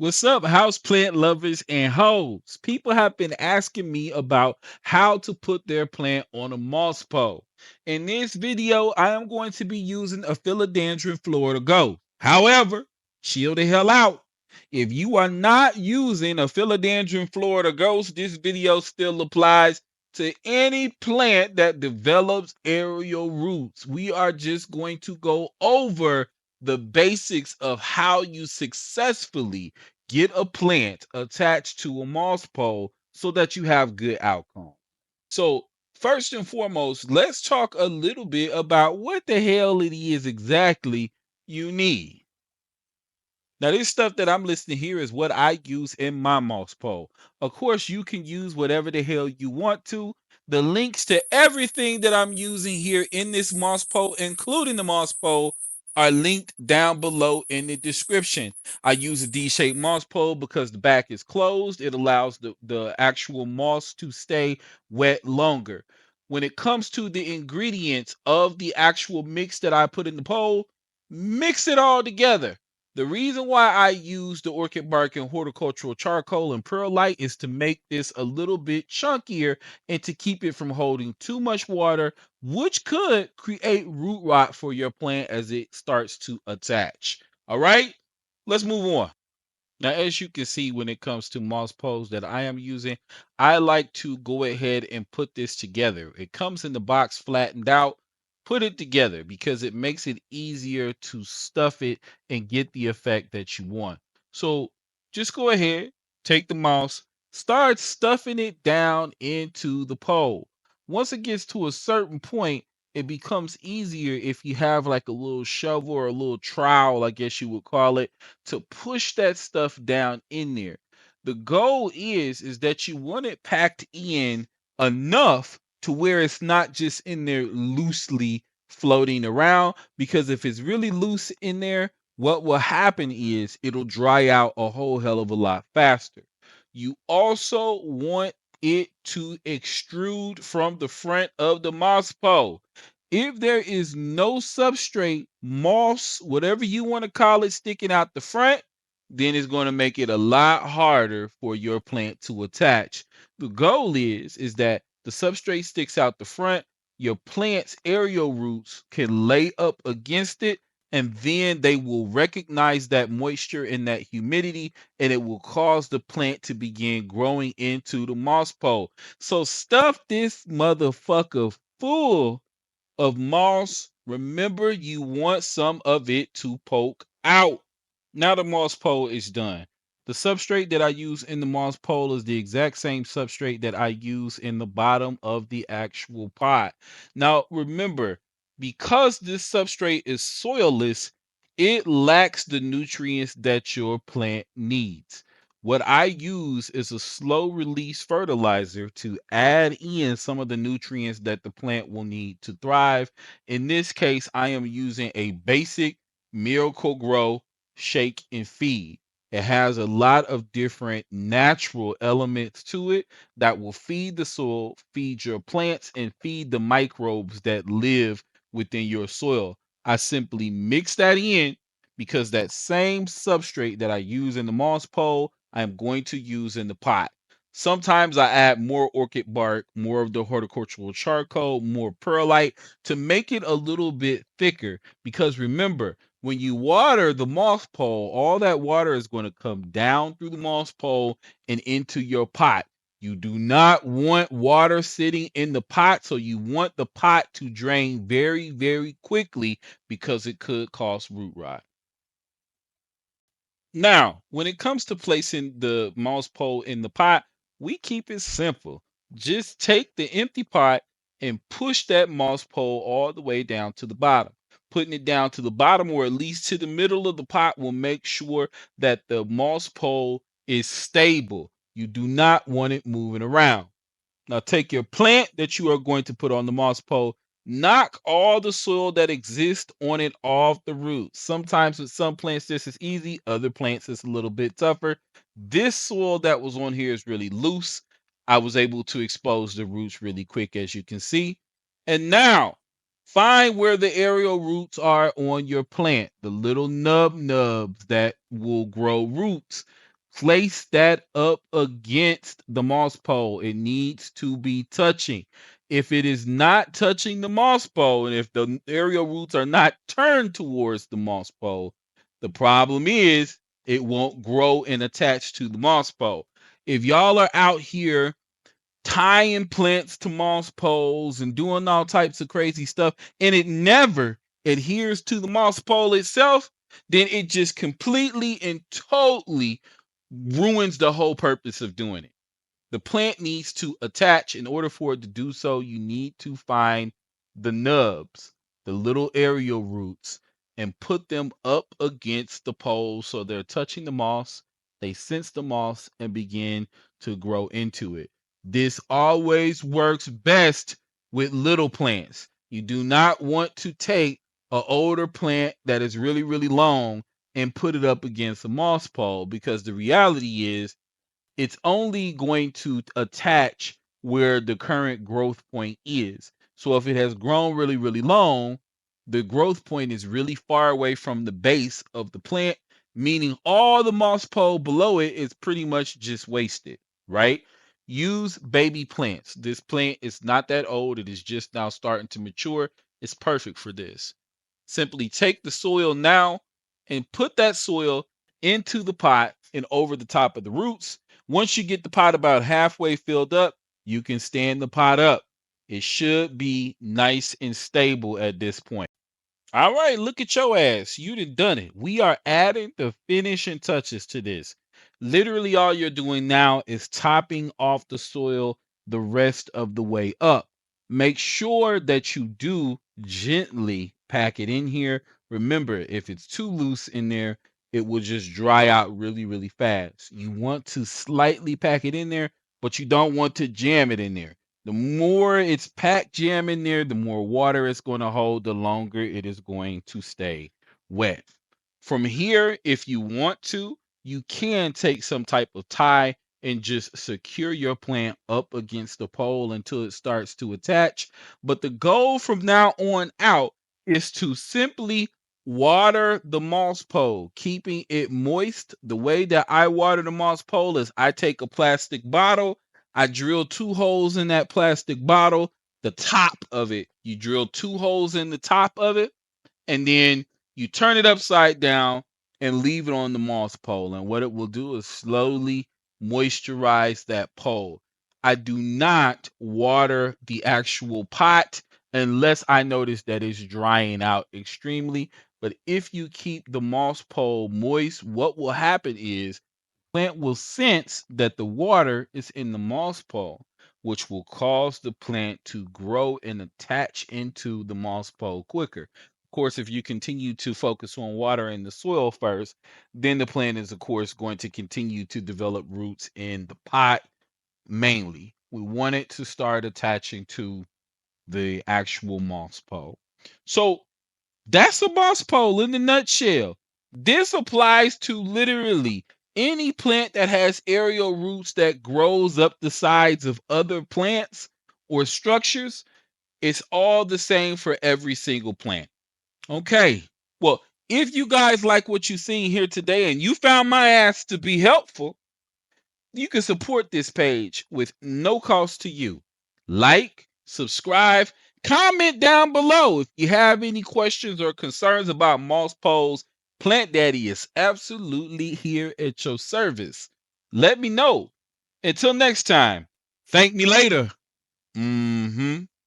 What's up, houseplant lovers and hoes? People have been asking me about how to put their plant on a moss pole. In this video, I am going to be using a Philodendron Florida Ghost. However, chill the hell out. If you are not using a Philodendron Florida Ghost, this video still applies to any plant that develops aerial roots. We are just going to go over the basics of how you successfully get a plant attached to a moss pole so that you have good outcome. So, first and foremost, let's talk a little bit about what the hell it is exactly you need. Now, this stuff that I'm listing here is what I use in my moss pole. Of course, you can use whatever the hell you want to. The links to everything that I'm using here in this moss pole, including the moss pole, are linked down below in the description. I use a D-shaped moss pole because the back is closed. It allows the actual moss to stay wet longer. When it comes to the ingredients of the actual mix that I put in the pole, mix it all together. The reason why I use the orchid bark and horticultural charcoal and perlite is to make this a little bit chunkier and to keep it from holding too much water, which could create root rot for your plant as it starts to attach. All right, let's move on. Now, as you can see, when it comes to moss poles that I am using, I like to go ahead and put this together. It comes in the box flattened out. Put it together because it makes it easier to stuff it and get the effect that you want. So just go ahead, take the moss, start stuffing it down into the pole. Once it gets to a certain point, it becomes easier if you have like a little shovel or a little trowel, I guess you would call it, to push that stuff down in there. The goal is that you want it packed in enough to where it's not just in there loosely floating around, because if it's really loose in there, what will happen is it'll dry out a whole hell of a lot faster. You also want it to extrude from the front of the moss pole. If there is no substrate, moss, whatever you want to call it, sticking out the front, then it's going to make it a lot harder for your plant to attach. The goal is that the substrate sticks out the front, your plant's aerial roots can lay up against it, and then they will recognize that moisture and that humidity, and it will cause the plant to begin growing into the moss pole. So stuff this motherfucker full of moss. Remember, you want some of it to poke out. Now the moss pole is done. The substrate that I use in the moss pole is the exact same substrate that I use in the bottom of the actual pot. Now remember, because this substrate is soilless, it lacks the nutrients that your plant needs. What I use is a slow release fertilizer to add in some of the nutrients that the plant will need to thrive. In this case, I am using a basic Miracle Grow shake and feed. It has a lot of different natural elements to it that will feed the soil, feed your plants, and feed the microbes that live within your soil. I simply mix that in because that same substrate that I use in the moss pole, I'm going to use in the pot. Sometimes I add more orchid bark, more of the horticultural charcoal, more perlite to make it a little bit thicker. Because remember, when you water the moss pole, all that water is going to come down through the moss pole and into your pot. You do not want water sitting in the pot, so you want the pot to drain very, very quickly because it could cause root rot. Now, when it comes to placing the moss pole in the pot, we keep it simple. Just take the empty pot and push that moss pole all the way down to the bottom. Putting it down to the bottom or at least to the middle of the pot will make sure that the moss pole is stable. You do not want it moving around. Now take your plant that you are going to put on the moss pole, knock all the soil that exists on it off the roots. Sometimes with some plants this is easy, other plants it's a little bit tougher. This soil that was on here is really loose. I was able to expose the roots really quick, as you can see. And now find where the aerial roots are on your plant, the little nubs that will grow roots. Place that up against the moss pole. It needs to be touching. If it is not touching the moss pole, and if the aerial roots are not turned towards the moss pole, the problem is it won't grow and attach to the moss pole. If y'all are out here tying plants to moss poles and doing all types of crazy stuff, and it never adheres to the moss pole itself, then it just completely and totally ruins the whole purpose of doing it. The plant needs to attach. In order for it to do so, you need to find the nubs, the little aerial roots, and put them up against the pole so they're touching the moss. They sense the moss and begin to grow into it. This always works best with little plants. You do not want to take an older plant that is really, really long and put it up against a moss pole, because the reality is it's only going to attach where the current growth point is. So if it has grown really, really long, the growth point is really far away from the base of the plant, meaning all the moss pole below it is pretty much just wasted, right? Use baby plants. This plant is not that old. It is just now starting to mature. It's perfect for this. Simply take the soil now and put that soil into the pot and over the top of the roots. Once you get the pot about halfway filled up, you can stand the pot up. It should be nice and stable at this point. All right, look at your ass. You done it. We are adding the finishing touches to this. Literally, all you're doing now is topping off the soil the rest of the way up. Make sure that you do gently pack it in here. Remember, if it's too loose in there, it will just dry out really, really fast. You want to slightly pack it in there, but you don't want to jam it in there. The more it's packed jam in there, the more water it's going to hold, the longer it is going to stay wet. From here, if you want to, you can take some type of tie and just secure your plant up against the pole until it starts to attach. But the goal from now on out is to simply water the moss pole, keeping it moist. The way that I water the moss pole is I take a plastic bottle, I drill 2 holes in that plastic bottle, the top of it. You drill 2 holes in the top of it, and then you turn it upside down and leave it on the moss pole. And what it will do is slowly moisturize that pole. I do not water the actual pot unless I notice that it's drying out extremely. But if you keep the moss pole moist, what will happen is plant will sense that the water is in the moss pole, which will cause the plant to grow and attach into the moss pole quicker. Of course, if you continue to focus on watering the soil first, then the plant is, of course, going to continue to develop roots in the pot mainly. We want it to start attaching to the actual moss pole. So that's a moss pole in a nutshell. This applies to literally any plant that has aerial roots that grows up the sides of other plants or structures. It's all the same for every single plant. Okay. Well, if you guys like what you've seen here today and you found my ass to be helpful, you can support this page with no cost to you. Like, subscribe, comment down below if you have any questions or concerns about moss poles. Plant Daddy is absolutely here at your service. Let me know. Until next time, thank me later. Mm-hmm.